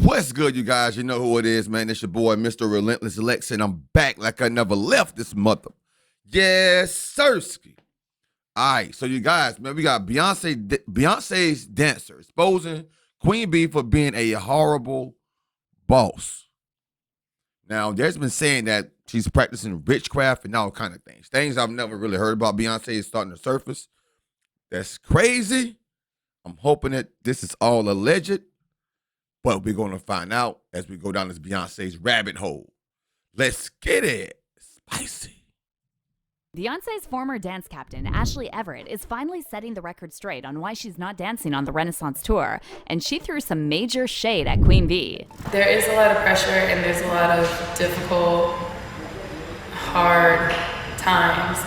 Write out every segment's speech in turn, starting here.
What's good, you guys? You know who it is, man. It's your boy, Mr. Relentless Lex, and I'm back like I never left this mother. Yes, sirski. All right, so you guys, man, we got Beyonce's dancer exposing Queen Bee for being a horrible boss. Now, there's been saying that she's practicing witchcraft and all kind of things. Things I've never really heard about Beyonce is starting to surface. That's crazy. I'm hoping that this is all alleged. But we're going to find out as we go down this Beyonce's rabbit hole. Let's get it spicy. Beyonce's former dance captain, Ashley Everett, is finally setting the record straight on why she's not dancing on the Renaissance tour, and she threw some major shade at Queen Bee. There is a lot of pressure and there's a lot of difficult, hard times.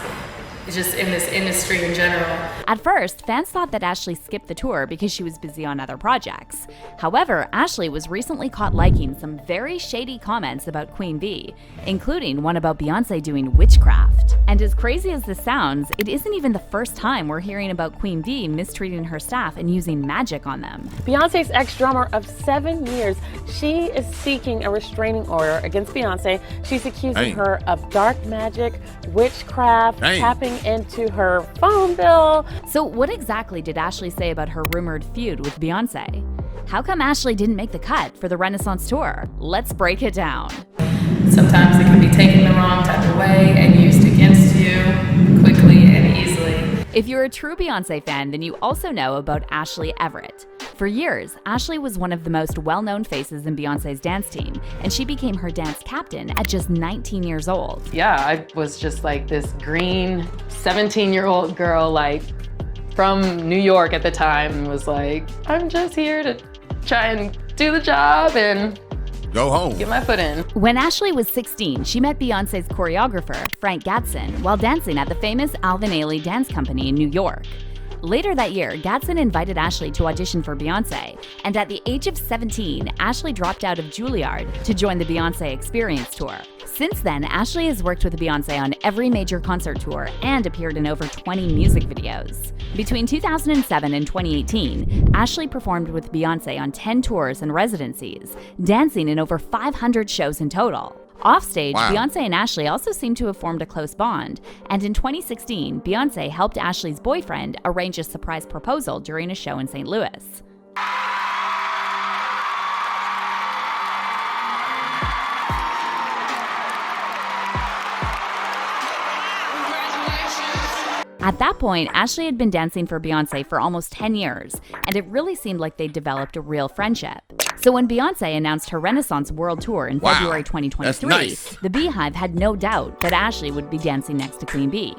Just in this industry in general. At first, fans thought that Ashley skipped the tour because she was busy on other projects. However, Ashley was recently caught liking some very shady comments about Queen Bee, including one about Beyoncé doing witchcraft. And as crazy as this sounds, it isn't even the first time we're hearing about Queen Bee mistreating her staff and using magic on them. Beyonce's ex-drummer of 7 years, she is seeking a restraining order against Beyoncé. She's accusing her of dark magic, witchcraft, tapping into her phone bill. So what exactly did Ashley say about her rumored feud with Beyoncé? How come Ashley didn't make the cut for the Renaissance tour? Let's break it down. Sometimes it can be taken the wrong type of way and used against you quickly and easily. If you're a true Beyoncé fan, then you also know about Ashley Everett. For years, Ashley was one of the most well-known faces in Beyoncé's dance team, and she became her dance captain at just 19 years old. Yeah, I was just like this green 17-year-old girl, like from New York at the time, was like, I'm just here to try and do the job and go home. Get my foot in. When Ashley was 16, she met Beyoncé's choreographer, Frank Gatson, while dancing at the famous Alvin Ailey Dance Company in New York. Later that year, Gatson invited Ashley to audition for Beyoncé, and at the age of 17, Ashley dropped out of Juilliard to join the Beyoncé Experience Tour. Since then, Ashley has worked with Beyoncé on every major concert tour and appeared in over 20 music videos. Between 2007 and 2018, Ashley performed with Beyoncé on 10 tours and residencies, dancing in over 500 shows in total. Offstage, Beyoncé and Ashley also seem to have formed a close bond, and in 2016, Beyoncé helped Ashley's boyfriend arrange a surprise proposal during a show in St. Louis. At that point, Ashley had been dancing for Beyoncé for almost 10 years, and it really seemed like they'd developed a real friendship. So when Beyoncé announced her Renaissance World Tour in February 2023, the Beehive had no doubt that Ashley would be dancing next to Queen Bee.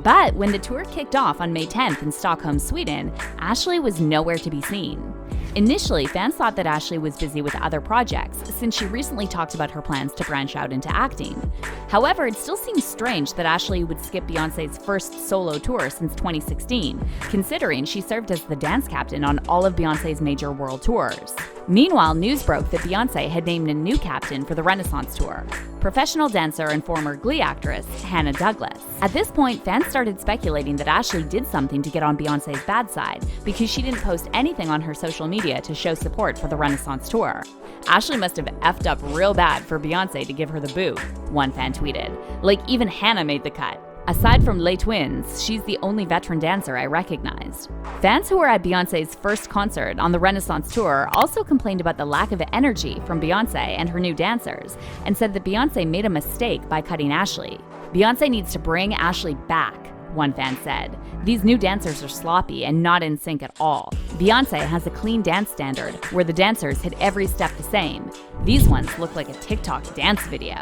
But when the tour kicked off on May 10th in Stockholm, Sweden, Ashley was nowhere to be seen. Initially, fans thought that Ashley was busy with other projects, since she recently talked about her plans to branch out into acting. However, it still seems strange that Ashley would skip Beyoncé's first solo tour since 2016, considering she served as the dance captain on all of Beyoncé's major world tours. Meanwhile, news broke that Beyoncé had named a new captain for the Renaissance tour, professional dancer and former Glee actress Hannah Douglas. At this point, fans started speculating that Ashley did something to get on Beyoncé's bad side because she didn't post anything on her social media to show support for the Renaissance tour. Ashley must have effed up real bad for Beyoncé to give her the boot, one fan tweeted. Like, even Hannah made the cut. Aside from Les Twins, she's the only veteran dancer I recognized. Fans who were at Beyoncé's first concert on the Renaissance tour also complained about the lack of energy from Beyoncé and her new dancers, and said that Beyoncé made a mistake by cutting Ashley. Beyoncé needs to bring Ashley back, one fan said. These new dancers are sloppy and not in sync at all. Beyoncé has a clean dance standard where the dancers hit every step the same. These ones look like a TikTok dance video.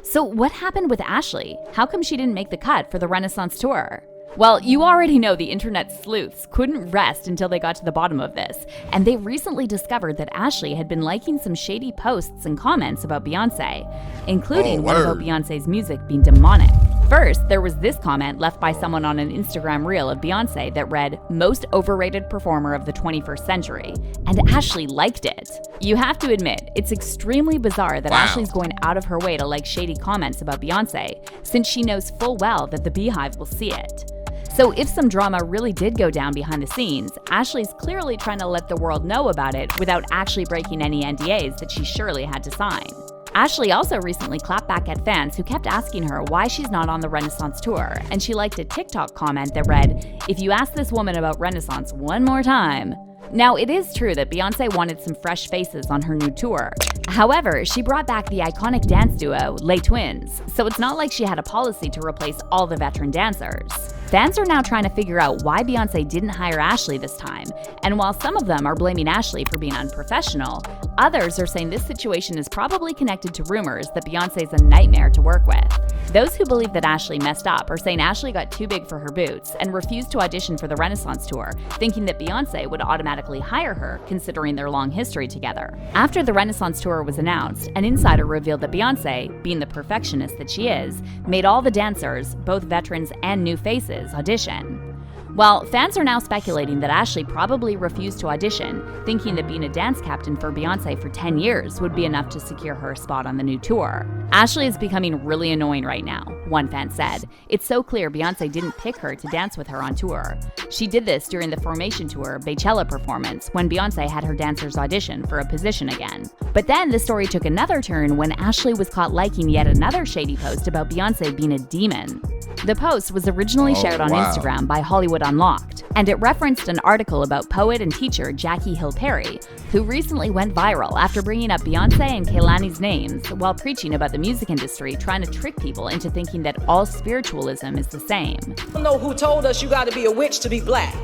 So what happened with Ashley? How come she didn't make the cut for the Renaissance tour? Well, you already know the internet sleuths couldn't rest until they got to the bottom of this, and they recently discovered that Ashley had been liking some shady posts and comments about Beyoncé, including one about Beyoncé's music being demonic. First, there was this comment left by someone on an Instagram reel of Beyoncé that read, "Most overrated performer of the 21st century," and Ashley liked it. You have to admit, it's extremely bizarre that Ashley's going out of her way to like shady comments about Beyoncé, since she knows full well that the Beehive will see it. So if some drama really did go down behind the scenes, Ashley's clearly trying to let the world know about it without actually breaking any NDAs that she surely had to sign. Ashley also recently clapped back at fans who kept asking her why she's not on the Renaissance tour, and she liked a TikTok comment that read, "If you ask this woman about Renaissance one more time." Now, it is true that Beyoncé wanted some fresh faces on her new tour. However, she brought back the iconic dance duo, Les Twins, so it's not like she had a policy to replace all the veteran dancers. Fans are now trying to figure out why Beyoncé didn't hire Ashley this time, and while some of them are blaming Ashley for being unprofessional, others are saying this situation is probably connected to rumors that Beyoncé's a nightmare to work with. Those who believe that Ashley messed up are saying Ashley got too big for her boots and refused to audition for the Renaissance tour, thinking that Beyoncé would automatically hire her, considering their long history together. After the Renaissance tour was announced, an insider revealed that Beyoncé, being the perfectionist that she is, made all the dancers, both veterans and new faces, audition. Well, fans are now speculating that Ashley probably refused to audition, thinking that being a dance captain for Beyoncé for 10 years would be enough to secure her a spot on the new tour. Ashley is becoming really annoying right now, one fan said. It's so clear Beyoncé didn't pick her to dance with her on tour. She did this during the Formation Tour Beychella performance when Beyoncé had her dancers audition for a position again. But then the story took another turn when Ashley was caught liking yet another shady post about Beyoncé being a demon. The post was originally shared on Instagram by Hollywood Unlocked, and it referenced an article about poet and teacher Jackie Hill Perry, who recently went viral after bringing up Beyoncé and Kehlani's names while preaching about the music industry trying to trick people into thinking that all spiritualism is the same. I don't know who told us you got to be a witch to be black.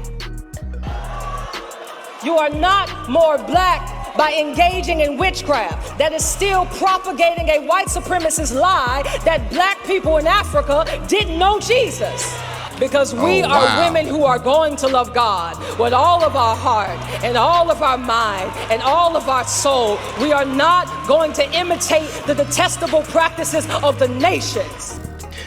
You are not more black by engaging in witchcraft that is still propagating a white supremacist lie that black people in Africa didn't know Jesus. Because we are women who are going to love God with all of our heart and all of our mind and all of our soul. We are not going to imitate the detestable practices of the nations.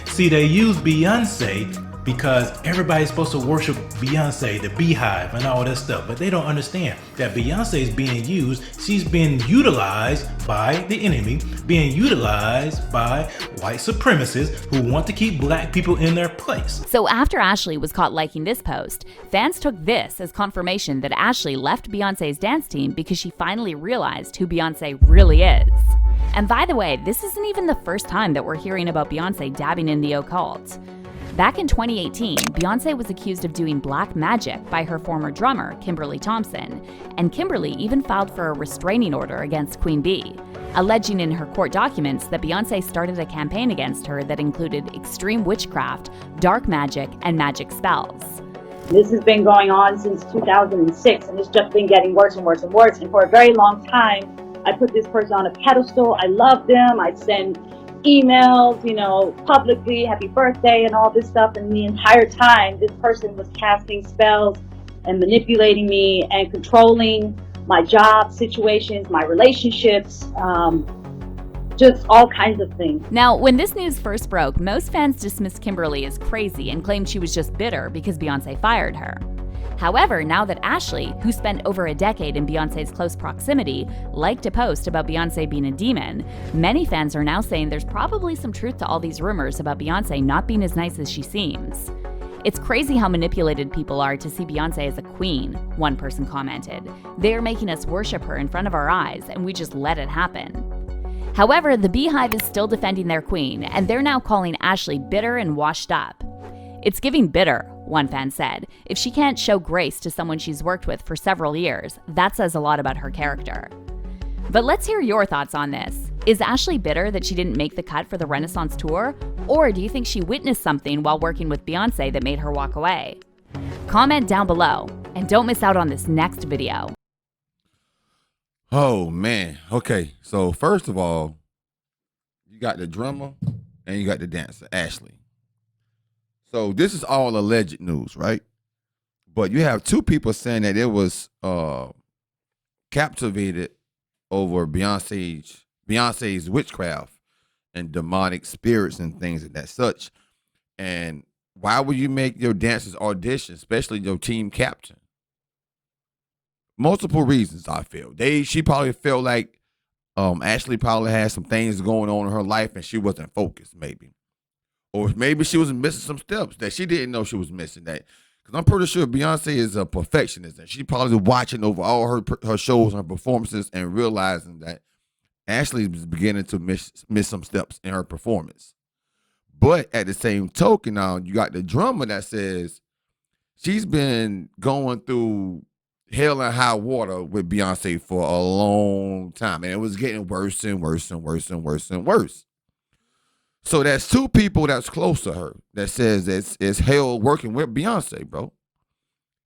See, they use Beyoncé because everybody's supposed to worship Beyoncé, the beehive and all that stuff, but they don't understand that Beyoncé is being used. She's being utilized by the enemy, being utilized by white supremacists who want to keep black people in their place. So after Ashley was caught liking this post, fans took this as confirmation that Ashley left Beyoncé's dance team because she finally realized who Beyoncé really is. And by the way, this isn't even the first time that we're hearing about Beyoncé dabbing in the occult. Back in 2018, Beyoncé was accused of doing black magic by her former drummer, Kimberly Thompson, and Kimberly even filed for a restraining order against Queen Bee, alleging in her court documents that Beyoncé started a campaign against her that included extreme witchcraft, dark magic, and magic spells. This has been going on since 2006, and it's just been getting worse and worse and worse. And for a very long time, I put this person on a pedestal. I love them. I send emails, publicly, happy birthday and all this stuff. And the entire time, this person was casting spells and manipulating me and controlling my job situations, my relationships, just all kinds of things. Now, when this news first broke, most fans dismissed Kimberly as crazy and claimed she was just bitter because Beyoncé fired her. However, now that Ashley, who spent over a decade in Beyoncé's close proximity, liked a post about Beyoncé being a demon, many fans are now saying there's probably some truth to all these rumors about Beyoncé not being as nice as she seems. It's crazy how manipulated people are to see Beyoncé as a queen, one person commented. They are making us worship her in front of our eyes, and we just let it happen. However, the Beehive is still defending their queen, and they're now calling Ashley bitter and washed up. It's giving bitter, one fan said. If she can't show grace to someone she's worked with for several years, that says a lot about her character. But let's hear your thoughts on this. Is Ashley bitter that she didn't make the cut for the Renaissance tour? Or do you think she witnessed something while working with Beyoncé that made her walk away? Comment down below, and don't miss out on this next video. Oh, man. Okay, so first of all, you got the drummer and you got the dancer, Ashley. So this is all alleged news, right? But you have two people saying that it was captivated over Beyonce's witchcraft and demonic spirits and things of that such. And why would you make your dancers audition, especially your team captain? Multiple reasons, I feel. She probably felt like Ashley probably had some things going on in her life and she wasn't focused, maybe. Or maybe she was missing some steps that she didn't know she was missing. That because I'm pretty sure Beyonce is a perfectionist, and she probably watching over all her shows and her performances and realizing that Ashley is beginning to miss some steps in her performance. But at the same token, now you got the drummer that says she's been going through hell and high water with Beyonce for a long time, and it was getting worse and worse and worse and worse and worse. So that's two people that's close to her that says it's hell working with Beyonce, bro.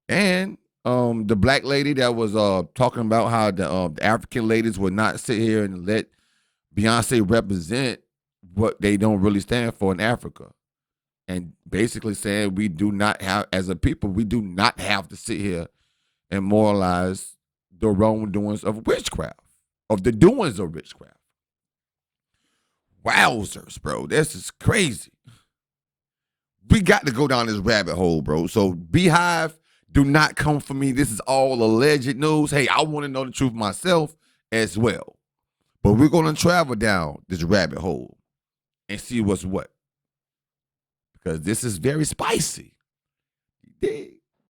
And the black lady that was talking about how the African ladies would not sit here and let Beyonce represent what they don't really stand for in Africa. And basically saying we do not have, as a people, we do not have to sit here and moralize the wrongdoings of witchcraft, of the doings of witchcraft. Wowzers, bro. This is crazy. We got to go down this rabbit hole, bro. So Beehive, do not come for me. This is all alleged news. Hey, I want to know the truth myself as well. But we're going to travel down this rabbit hole and see what's what. Because this is very spicy. You dig?